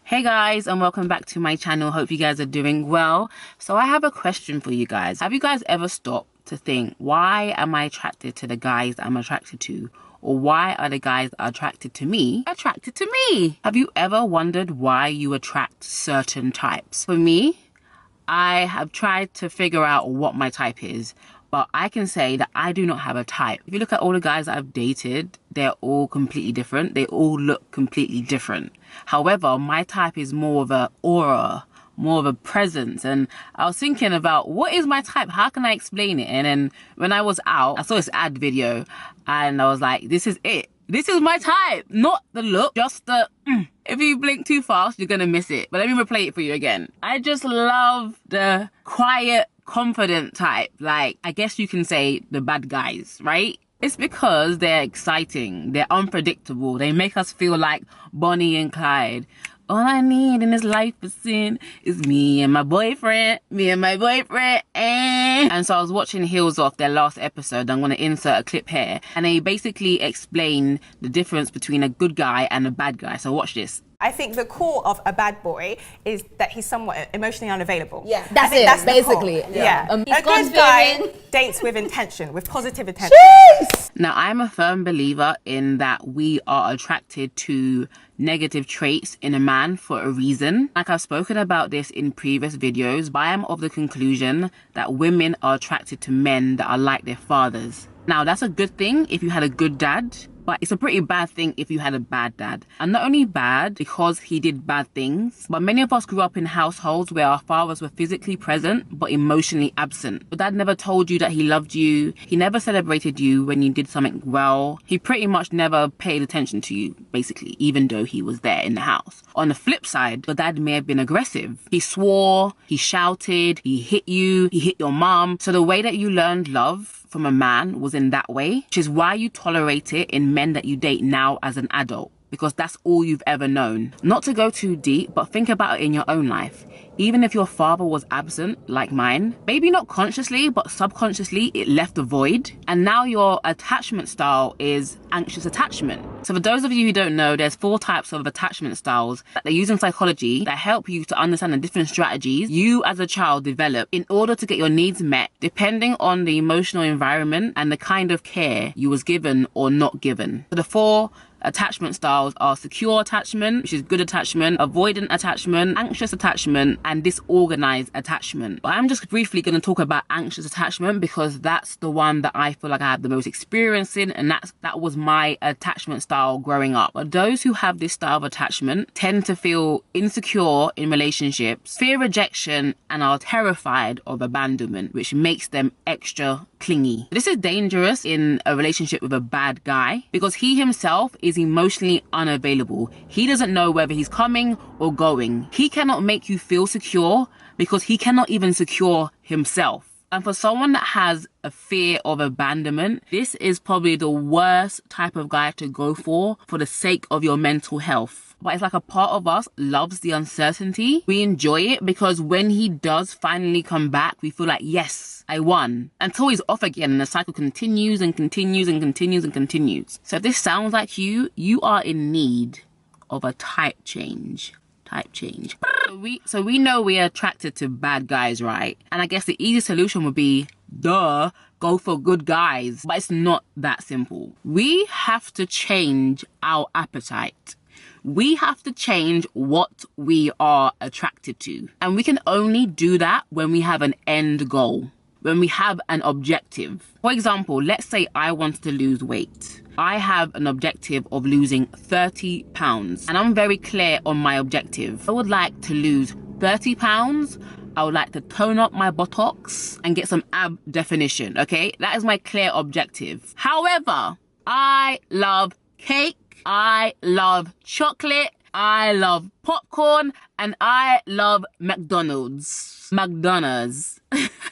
Hey guys, and welcome back to my channel. Hope you guys are doing well. So I have a question for you guys. Have you guys ever stopped to think, why am I attracted to the guys that I'm attracted to? Or why are the guys that are attracted to me attracted to me? Have you ever wondered why you attract certain types? For me, I have tried to figure out what my type is, but I can say that I do not have a type. If you look at all the guys that I've dated, they're all completely different. They all look completely different. However, my type is more of a aura, more of a presence. And I was thinking about, what is my type? How can I explain it? And then when I was out, I saw this ad video and I was like, this is it. This is my type. Not the look, just the If you blink too fast, you're gonna miss it. But let me replay it for you again. I just love the quiet, confident type. Like, I guess you can say the bad guys, right? It's because they're exciting, they're unpredictable, they make us feel like Bonnie and Clyde. All I need in this life is me and my boyfriend, And so I was watching Heels Off, their last episode. I'm going to insert a clip here. And they basically explain the difference between a good guy and a bad guy. So watch this. I think the core of a bad boy is that he's somewhat emotionally unavailable. Yeah, that's it, that's basically. Yeah. A good guy dates with intention, with positive intention. Jeez! Now, I'm a firm believer in that we are attracted to negative traits in a man for a reason. Like I've spoken about this in previous videos, but I am of the conclusion that women are attracted to men that are like their fathers. Now, that's a good thing if you had a good dad, but it's a pretty bad thing if you had a bad dad. And not only bad because he did bad things, but many of us grew up in households where our fathers were physically present but emotionally absent. Your dad never told you that he loved you. He never celebrated you when you did something well. He pretty much never paid attention to you, basically, even though he was there in the house. On the flip side, your dad may have been aggressive. He swore, he shouted, he hit you, he hit your mom. So the way that you learned love from a man was in that way, which is why you tolerate it in men that you date now as an adult, because that's all you've ever known. Not to go too deep, but think about it in your own life. Even if your father was absent, like mine, maybe not consciously, but subconsciously, it left a void. And now your attachment style is anxious attachment. So for those of you who don't know, there's 4 types of attachment styles that they use in psychology that help you to understand the different strategies you as a child develop in order to get your needs met, depending on the emotional environment and the kind of care you was given or not given. So the 4 attachment styles are secure attachment, which is good attachment, avoidant attachment, anxious attachment, and disorganized attachment. But I'm just briefly going to talk about anxious attachment because that's the one that I feel like I have the most experience in, and that was my attachment style growing up. But those who have this style of attachment tend to feel insecure in relationships, fear rejection, and are terrified of abandonment, which makes them extra clingy. This is dangerous in a relationship with a bad guy because he himself is emotionally unavailable. He doesn't know whether he's coming or going. He cannot make you feel secure because he cannot even secure himself. And for someone that has a fear of abandonment, this is probably the worst type of guy to go for the sake of your mental health. But it's like a part of us loves the uncertainty. We enjoy it because when he does finally come back, we feel like, yes, I won. Until he's off again and the cycle continues and continues and continues and continues. So if this sounds like you are in need of a type change. So we know we're attracted to bad guys, right? And I guess the easy solution would be, go for good guys. But it's not that simple. We have to change our appetite. We have to change what we are attracted to. And we can only do that when we have an end goal, when we have an objective. For example, let's say I want to lose weight. I have an objective of losing 30 pounds and I'm very clear on my objective. I would like to lose 30 pounds. I would like to tone up my buttocks and get some ab definition, okay? That is my clear objective. However, I love cake, I love chocolate, I love popcorn, and I love McDonald's.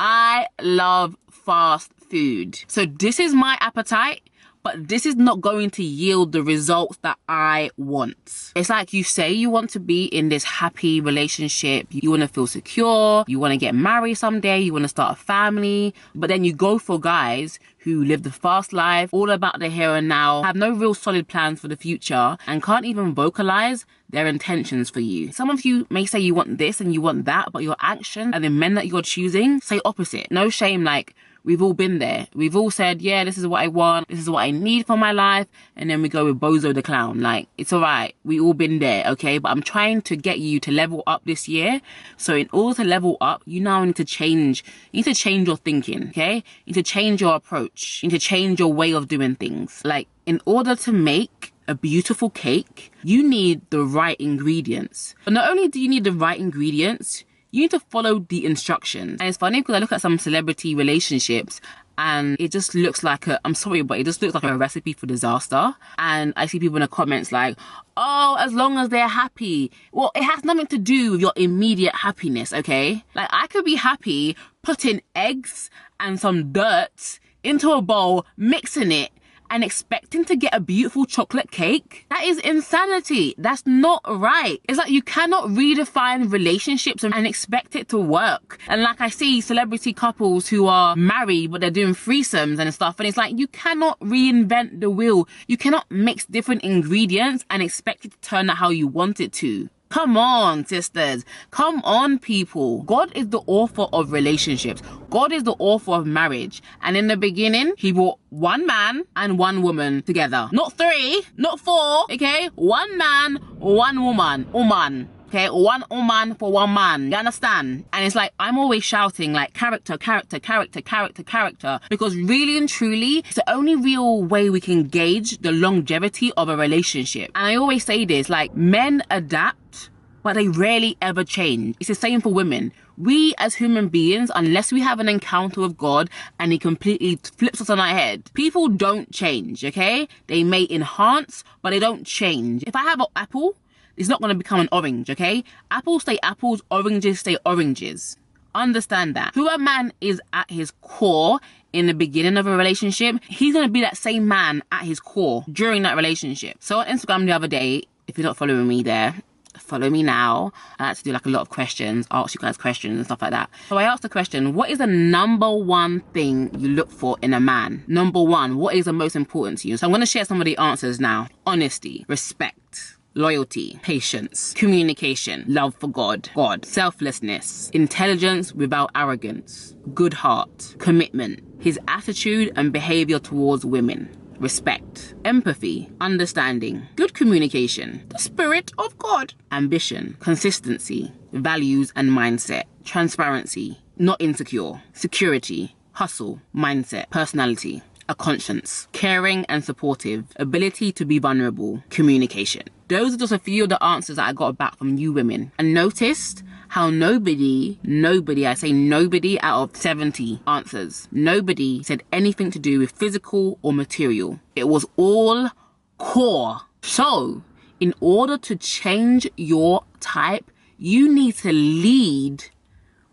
I love fast food. So this is my appetite, but this is not going to yield the results that I want. It's like you say you want to be in this happy relationship, you want to feel secure, you want to get married someday, you want to start a family, but then you go for guys who live the fast life, all about the here and now, have no real solid plans for the future, and can't even vocalize their intentions for you. Some of you may say you want this and you want that, but your actions and the men that you're choosing say opposite. No shame, like, we've all been there. We've all said, yeah, this is what I want, this is what I need for my life, and then we go with Bozo the Clown. Like, it's alright, we all been there, okay? But I'm trying to get you to level up this year. So in order to level up, you now need to change. You need to change your thinking, okay? You need to change your approach. You need to change your way of doing things. Like, in order to make a beautiful cake, you need the right ingredients. But not only do you need the right ingredients, you need to follow the instructions. And it's funny because I look at some celebrity relationships and it just looks like I'm sorry, but it just looks like a recipe for disaster. And I see people in the comments like, oh, as long as they're happy. Well, it has nothing to do with your immediate happiness, okay? Like, I could be happy putting eggs and some dirt into a bowl, mixing it, and expecting to get a beautiful chocolate cake. That is insanity. That's not right. It's like you cannot redefine relationships and expect it to work. And like I see celebrity couples who are married but they're doing threesomes and stuff, and it's like you cannot reinvent the wheel. You cannot mix different ingredients and expect it to turn out how you want it to. Come on, sisters. Come on, people. God is the author of relationships. God is the author of marriage. And in the beginning, he brought one man and one woman together. Not three, not four, okay? One man, one woman. Okay, one woman for one man. You understand? And it's like, I'm always shouting like character, character, character, character, character. Because really and truly, it's the only real way we can gauge the longevity of a relationship. And I always say this, like, men adapt, but they rarely ever change. It's the same for women. We as human beings, unless we have an encounter with God and he completely flips us on our head, people don't change, okay? They may enhance, but they don't change. If I have an apple, it's not going to become an orange, okay? Apples stay apples, oranges stay oranges. Understand that. Who a man is at his core in the beginning of a relationship, he's going to be that same man at his core during that relationship. So on Instagram the other day, if you're not following me there, follow me now. I like to do like a lot of questions, ask you guys questions and stuff like that. So I asked the question, what is the number one thing you look for in a man? Number one, what is the most important to you? So I'm going to share some of the answers now. Honesty, respect, loyalty, patience, communication, love for God, selflessness, intelligence without arrogance, good heart, commitment, his attitude and behavior towards women, respect, empathy, understanding, good communication, the spirit of God, ambition, consistency, values and mindset, transparency, not insecure, security, hustle, mindset, personality, a conscience, caring and supportive, ability to be vulnerable, communication. Those are just a few of the answers that I got back from you women. And noticed how nobody, I say nobody out of 70 answers, nobody said anything to do with physical or material. It was all core. So, in order to change your type, you need to lead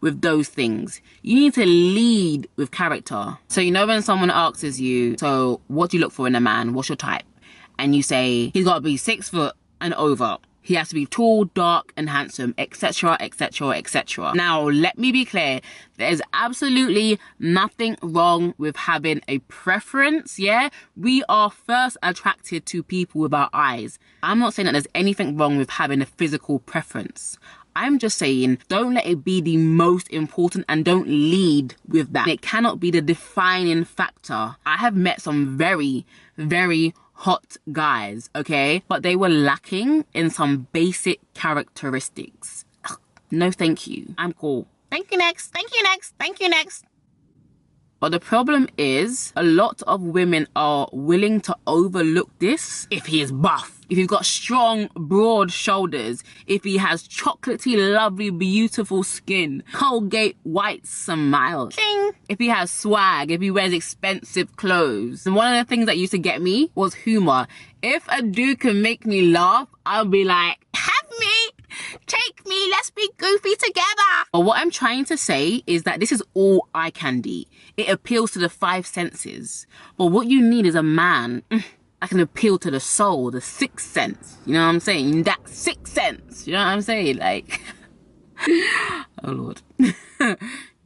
with those things. You need to lead with character. So you know when someone asks you, so what do you look for in a man? What's your type? And you say, he's got to be 6 foot and over. He has to be tall, dark and handsome, etc, etc, etc. Now, let me be clear. There's absolutely nothing wrong with having a preference, yeah? We are first attracted to people with our eyes. I'm not saying that there's anything wrong with having a physical preference. I'm just saying, don't let it be the most important and don't lead with that. It cannot be the defining factor. I have met some very, very hot guys, okay? But they were lacking in some basic characteristics. Ugh, no, thank you. I'm cool. Thank you next. Thank you next. Thank you next. But the problem is, a lot of women are willing to overlook this. If he is buff, if he's got strong, broad shoulders, if he has chocolatey, lovely, beautiful skin, Colgate white smile, ching. If he has swag, if he wears expensive clothes. And one of the things that used to get me was humor. If a dude can make me laugh, I'll be like, have me. Take me, let's be goofy together. But what I'm trying to say is that this is all eye candy. It appeals to the five senses. But what you need is a man that can appeal to the soul, the sixth sense. You know what I'm saying? That sixth sense. You know what I'm saying? Like, oh Lord. Get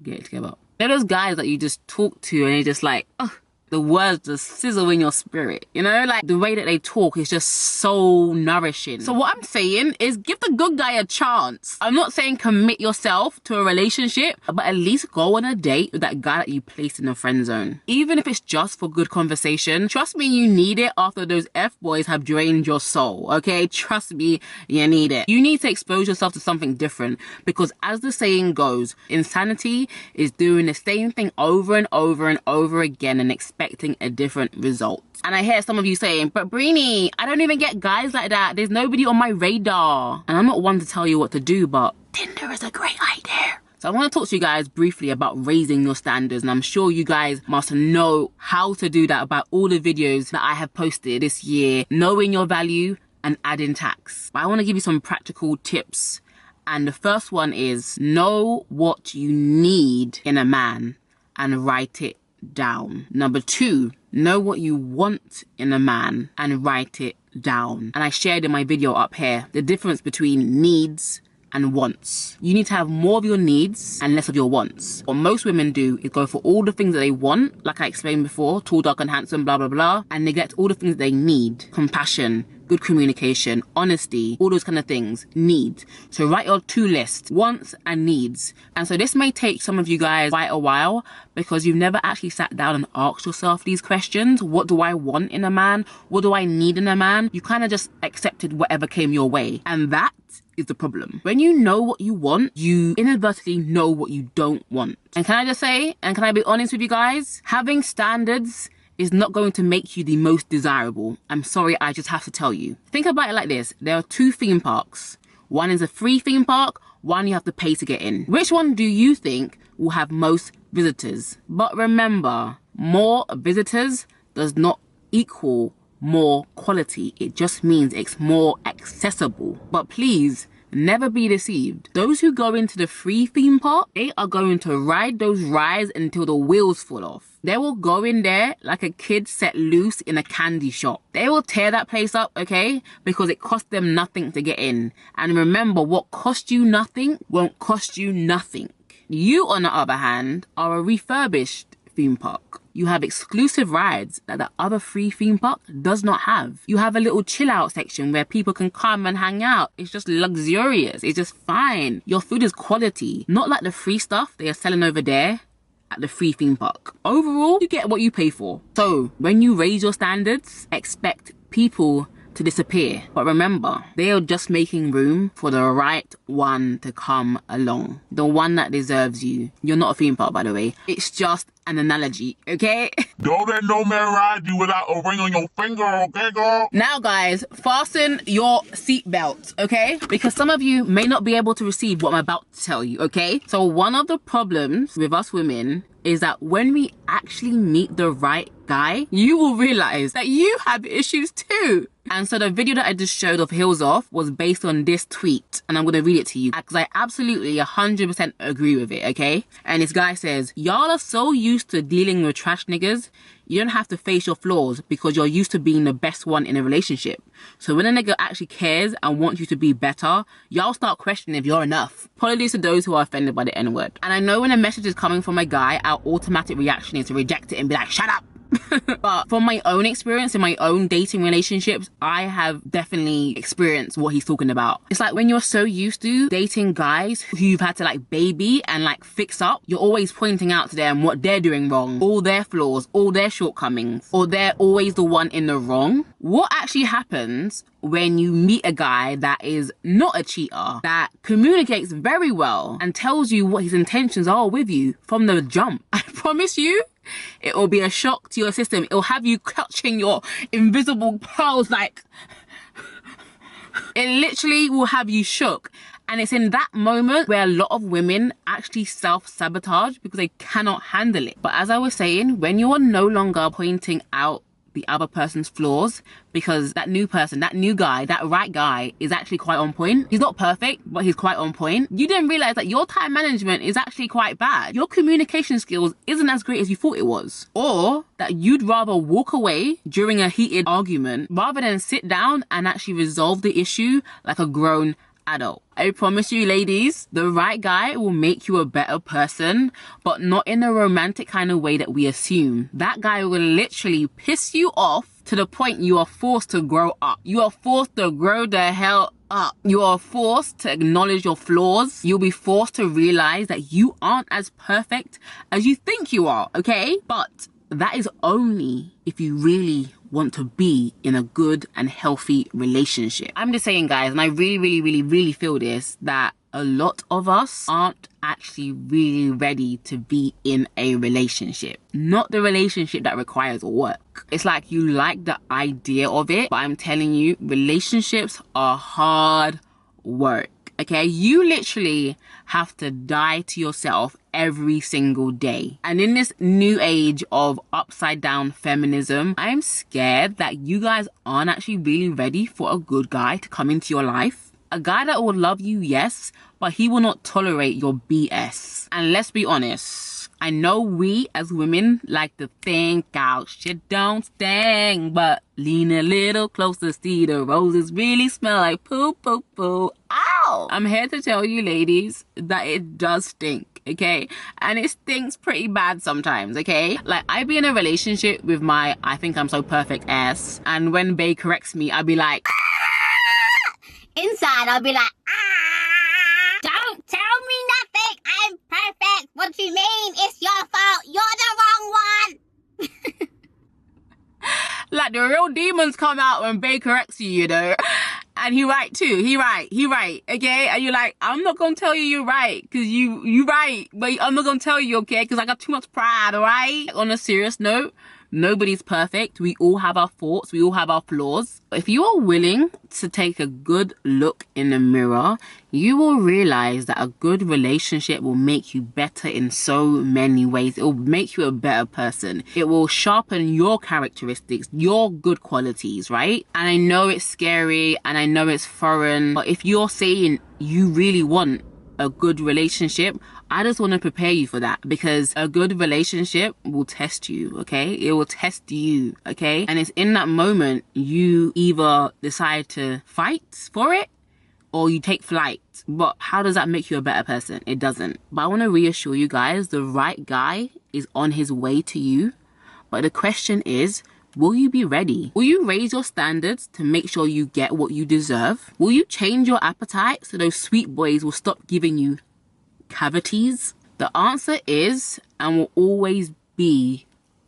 it together. They're those guys that you just talk to and you're just like, oh, the words just sizzle in your spirit, you know? Like, the way that they talk is just so nourishing. So what I'm saying is give the good guy a chance. I'm not saying commit yourself to a relationship, but at least go on a date with that guy that you placed in the friend zone. Even if it's just for good conversation, trust me, you need it after those F-boys have drained your soul, okay? Trust me, you need it. You need to expose yourself to something different, because as the saying goes, insanity is doing the same thing over and over and over again and expecting a different result. And I hear some of you saying, but Breeny, I don't even get guys like that. There's nobody on my radar. And I'm not one to tell you what to do, but Tinder is a great idea. So I want to talk to you guys briefly about raising your standards. And I'm sure you guys must know how to do that about all the videos that I have posted this year, knowing your value and adding tax. But I want to give you some practical tips. And the first one is know what you need in a man and write it down. Number 2, know what you want in a man and write it down. And I shared in my video up here the difference between needs and wants. You need to have more of your needs and less of your wants. What most women do is go for all the things that they want, like I explained before, tall, dark and handsome, blah, blah, blah, and neglect all the things that they need. Compassion, good communication, honesty, all those kind of things, needs. So write your 2 lists, wants and needs. And so this may take some of you guys quite a while because you've never actually sat down and asked yourself these questions. What do I want in a man? What do I need in a man? You kind of just accepted whatever came your way. And that is the problem. When you know what you want, you inadvertently know what you don't want. And can I just say, and can I be honest with you guys? Having standards is not going to make you the most desirable. I'm sorry, I just have to tell you. Think about it like this. There are 2 theme parks. One is a free theme park, one you have to pay to get in. Which one do you think will have most visitors? But remember, more visitors does not equal more quality. It just means it's more accessible. But please, never be deceived. Those who go into the free theme park, they are going to ride those rides until the wheels fall off. They will go in there like a kid set loose in a candy shop. They will tear that place up, okay? Because it cost them nothing to get in. And remember, what cost you nothing won't cost you nothing. You, on the other hand, are a refurbished theme park. You have exclusive rides that the other free theme park does not have. You have a little chill out section where people can come and hang out. It's just luxurious. It's just fine. Your food is quality, not like the free stuff they are selling over there at the free theme park. Overall, you get what you pay for. So when you raise your standards, expect people to disappear. But remember, they are just making room for the right one to come along. The one that deserves you. You're not a theme park, by the way. It's just an analogy, okay? Don't let no man ride you without a ring on your finger, okay, girl? Now, guys, fasten your seatbelt, okay? Because some of you may not be able to receive what I'm about to tell you, okay? So one of the problems with us women is that when we actually meet the right guy, you will realize that you have issues too. And so the video that I just showed of Heels Off was based on this tweet. And I'm going to read it to you because I absolutely 100% agree with it, okay? And this guy says, y'all are so used to dealing with trash niggas, you don't have to face your flaws because you're used to being the best one in a relationship. So when a nigga actually cares and wants you to be better, y'all start questioning if you're enough. Apologies to those who are offended by the N-word. And I know when a message is coming from a guy, our automatic reaction is to reject it and be like, shut up. But from my own experience in my own dating relationships, I have definitely experienced what he's talking about. It's like when you're so used to dating guys who you've had to like baby and like fix up, you're always pointing out to them what they're doing wrong, all their flaws, all their shortcomings, or they're always the one in the wrong. What actually happens when you meet a guy that is not a cheater, that communicates very well and tells you what his intentions are with you from the jump? I promise you, it will be a shock to your system. It will have you clutching your invisible pearls like... It literally will have you shook. And it's in that moment where a lot of women actually self-sabotage because they cannot handle it. But as I was saying, when you are no longer pointing out the other person's flaws, because that new person, that new guy, that right guy is actually quite on point. He's not perfect, but he's quite on point. You didn't realize that your time management is actually quite bad. Your communication skills isn't as great as you thought it was. Or that you'd rather walk away during a heated argument rather than sit down and actually resolve the issue like a grown adult. I promise you, ladies, the right guy will make you a better person, but not in a romantic kind of way that we assume. That guy will literally piss you off to the point you are forced to grow up. You are forced to grow the hell up. You are forced to acknowledge your flaws. You'll be forced to realize that you aren't as perfect as you think you are, okay? But that is only if you really want to be in a good and healthy relationship. I'm just saying, guys, and I really feel this, that a lot of us aren't actually really ready to be in a relationship. Not the relationship that requires work. It's like you like the idea of it, but I'm telling you, relationships are hard work. Okay, you literally have to die to yourself every single day. And in this new age of upside down feminism, I'm scared that you guys aren't actually really ready for a good guy to come into your life. A guy that will love you, yes, but he will not tolerate your BS. And let's be honest, I know we as women like to think out shit don't stink, but lean a little closer, see the roses really smell like poo poo poo. Ow! I'm here to tell you, ladies, that it does stink, okay? And it stinks pretty bad sometimes, okay? Like, I be in a relationship with my I think I'm so perfect ass, and when bae corrects me, I'll be like, inside, I'll be like, don't tell me nothing. I'm perfect. What do you mean? It's your fault. You're the wrong one. like, the real demons come out when bae corrects you, you know? And he right too. He right, okay? And you're like, I'm not gonna tell you you're right, because you right, but I'm not gonna tell you, okay? Because I got too much pride, alright? On a serious note, nobody's perfect. We all have our faults. We all have our flaws. But if you are willing to take a good look in the mirror, you will realize that a good relationship will make you better in so many ways. It will make you a better person. It will sharpen your characteristics, your good qualities, right? And I know it's scary and I know it's foreign, but if you're saying you really want a good relationship, I just want to prepare you for that, because a good relationship will test you, okay? It will test you, okay? And it's in that moment you either decide to fight for it or you take flight. But how does that make you a better person? It doesn't. But I want to reassure you guys, the right guy is on his way to you. But the question is, will you be ready? Will you raise your standards to make sure you get what you deserve? Will you change your appetite so those sweet boys will stop giving you cavities? The answer is and will always be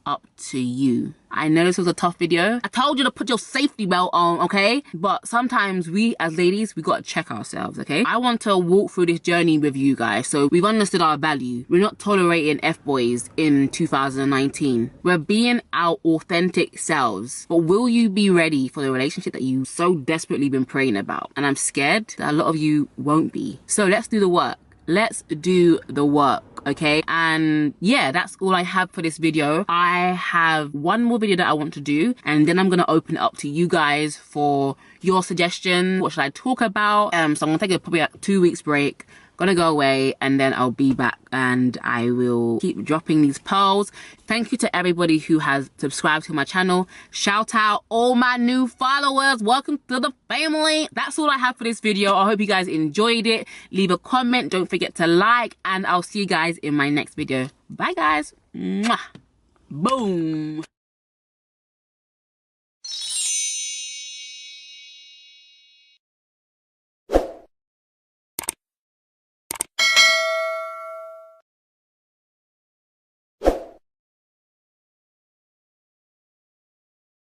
up to you. I know this was a tough video. I told you to put your safety belt on, okay? But sometimes we as ladies, we gotta check ourselves, okay? I want to walk through this journey with you guys, so we've understood our value. We're not tolerating F-boys in 2019. We're being our authentic selves. But will you be ready for the relationship that you've so desperately been praying about? And I'm scared that a lot of you won't be. So let's do the work. Let's do the work, okay? And yeah, that's all I have for this video. I have one more video that I want to do, and then I'm gonna open it up to you guys for your suggestion. What should I talk about? So I'm gonna take probably a 2 weeks break, gonna go away, and then I'll be back and I will keep dropping these pearls. Thank you to everybody who has subscribed to my channel. Shout out all my new followers. Welcome to the family. That's all I have for this video. I hope you guys enjoyed it. Leave a comment. Don't forget to like, and I'll see you guys in my next video. Bye, guys. Mwah. Boom.